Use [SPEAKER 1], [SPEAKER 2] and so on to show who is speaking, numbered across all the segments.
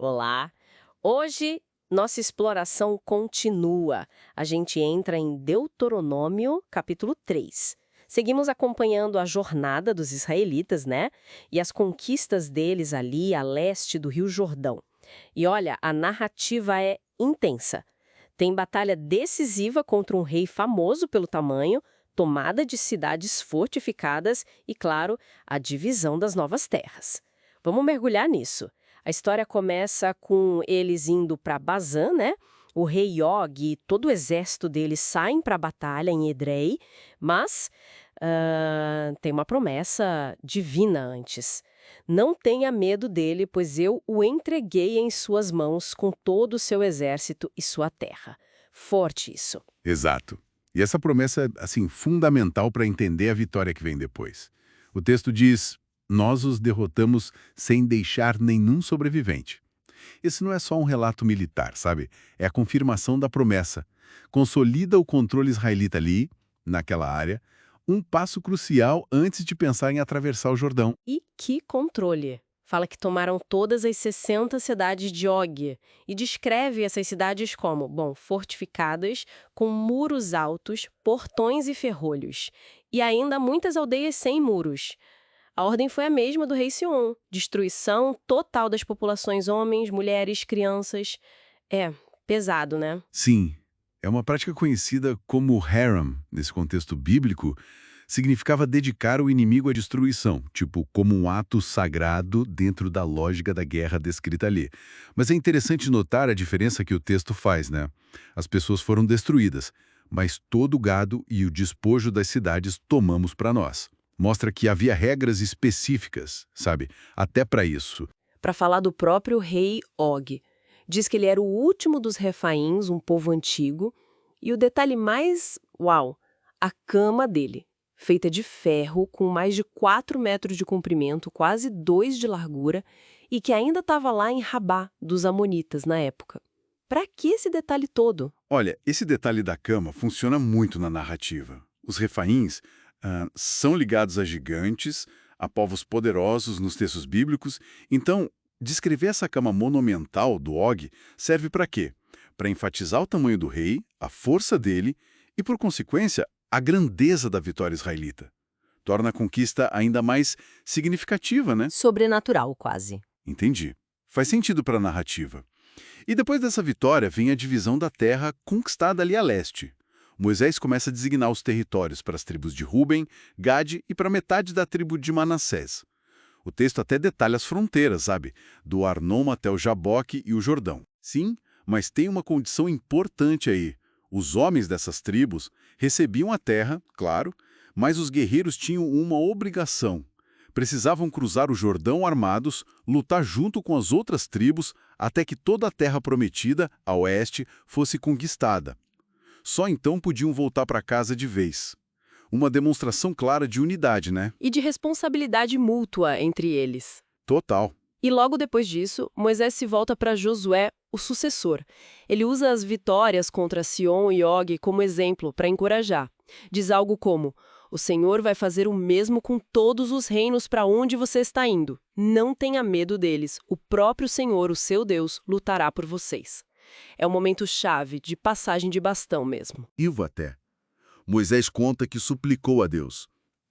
[SPEAKER 1] Olá! Hoje, nossa exploração continua. A gente entra em Deuteronômio, capítulo 3. Seguimos acompanhando a jornada dos israelitas, né? E as conquistas deles ali a leste do Rio Jordão. E olha, a narrativa é intensa. Tem batalha decisiva contra um rei famoso pelo tamanho, tomada de cidades fortificadas e, claro, a divisão das novas terras. Vamos mergulhar nisso. A história começa com eles indo para Bazã, né? O rei Og e todo o exército dele saem para a batalha em Edrei, mas tem uma promessa divina antes. Não tenha medo dele, pois eu o entreguei em suas mãos com todo o seu exército e sua terra. Forte isso.
[SPEAKER 2] Exato. E essa promessa é, assim, fundamental para entender a vitória que vem depois. O texto diz: nós os derrotamos sem deixar nenhum sobrevivente. Esse não é só um relato militar, sabe? É a confirmação da promessa. Consolida o controle israelita ali, naquela área, um passo crucial antes de pensar em atravessar o Jordão.
[SPEAKER 1] E que controle! Fala que tomaram todas as 60 cidades de Og e descreve essas cidades como, bom, fortificadas, com muros altos, portões e ferrolhos. E ainda muitas aldeias sem muros. A ordem foi a mesma do rei Sion: destruição total das populações homens, mulheres, crianças. É, pesado, né?
[SPEAKER 2] Sim, é uma prática conhecida como harem, nesse contexto bíblico, significava dedicar o inimigo à destruição, tipo como um ato sagrado dentro da lógica da guerra descrita ali. Mas é interessante notar a diferença que o texto faz, né? As pessoas foram destruídas, mas todo o gado e o despojo das cidades tomamos para nós. Mostra que havia regras específicas, sabe? Até para isso.
[SPEAKER 1] Para falar do próprio rei Og. Diz que ele era o último dos Refaíns, um povo antigo, e o detalhe mais, uau, a cama dele, feita de ferro, com mais de 4 metros de comprimento, quase 2 de largura, e que ainda estava lá em Rabá, dos Amonitas, na época. Para que esse detalhe todo?
[SPEAKER 2] Olha, esse detalhe da cama funciona muito na narrativa. Os refaíns são ligados a gigantes, a povos poderosos nos textos bíblicos. Então, descrever essa cama monumental do Og serve para quê? Para enfatizar o tamanho do rei, a força dele e, por consequência, a grandeza da vitória israelita. Torna a conquista ainda mais significativa, né?
[SPEAKER 1] Sobrenatural, quase.
[SPEAKER 2] Entendi. Faz sentido para a narrativa. E depois dessa vitória vem a divisão da terra conquistada ali a leste. Moisés começa a designar os territórios para as tribos de Ruben, Gade e para metade da tribo de Manassés. O texto até detalha as fronteiras, sabe? Do Arnon até o Jaboque e o Jordão. Sim, mas tem uma condição importante aí. Os homens dessas tribos recebiam a terra, claro, mas os guerreiros tinham uma obrigação. Precisavam cruzar o Jordão armados, lutar junto com as outras tribos até que toda a terra prometida, a oeste, fosse conquistada. Só então podiam voltar para casa de vez. Uma demonstração clara de unidade, né?
[SPEAKER 1] E de responsabilidade mútua entre eles.
[SPEAKER 2] Total.
[SPEAKER 1] E logo depois disso, Moisés se volta para Josué, o sucessor. Ele usa as vitórias contra Sion e Og como exemplo para encorajar. Diz algo como: o Senhor vai fazer o mesmo com todos os reinos para onde você está indo. Não tenha medo deles. O próprio Senhor, o seu Deus, lutará por vocês. É um momento chave, de passagem de bastão mesmo.
[SPEAKER 3] Ivo até. Moisés conta que suplicou a Deus: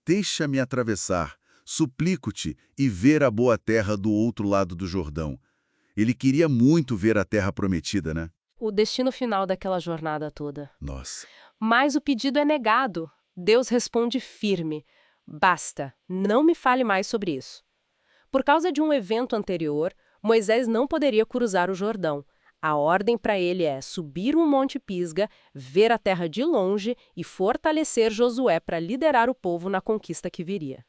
[SPEAKER 3] deixa-me atravessar, suplico-te, e ver a boa terra do outro lado do Jordão. Ele queria muito ver a terra prometida, né?
[SPEAKER 1] O destino final daquela jornada toda.
[SPEAKER 3] Nossa.
[SPEAKER 1] Mas o pedido é negado. Deus responde firme: basta, não me fale mais sobre isso. Por causa de um evento anterior, Moisés não poderia cruzar o Jordão. A ordem para ele é subir um monte Pisga, ver a terra de longe e fortalecer Josué para liderar o povo na conquista que viria.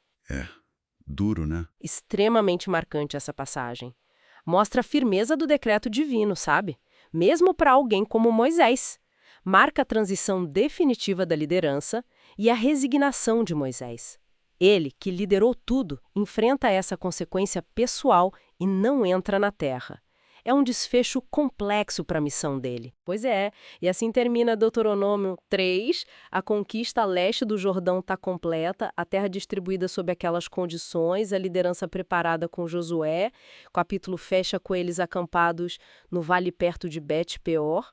[SPEAKER 3] Duro, né?
[SPEAKER 1] Extremamente marcante essa passagem. Mostra a firmeza do decreto divino, sabe? Mesmo para alguém como Moisés. Marca a transição definitiva da liderança e a resignação de Moisés. Ele, que liderou tudo, enfrenta essa consequência pessoal e não entra na terra. é um desfecho complexo para a missão dele. Pois é, e assim termina Deuteronômio 3, a conquista a leste do Jordão está completa, a terra distribuída sob aquelas condições, a liderança preparada com Josué, o capítulo fecha com eles acampados no vale perto de Bet-peor,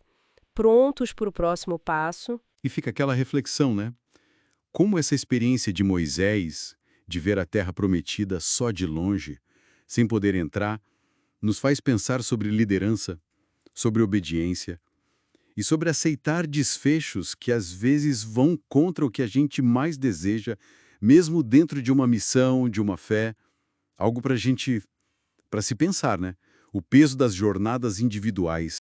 [SPEAKER 1] prontos para o próximo passo.
[SPEAKER 2] E fica aquela reflexão, né? Como essa experiência de Moisés, de ver a terra prometida só de longe, sem poder entrar, nos faz pensar sobre liderança, sobre obediência e sobre aceitar desfechos que às vezes vão contra o que a gente mais deseja, mesmo dentro de uma missão, de uma fé, algo para se pensar, né? O peso das jornadas individuais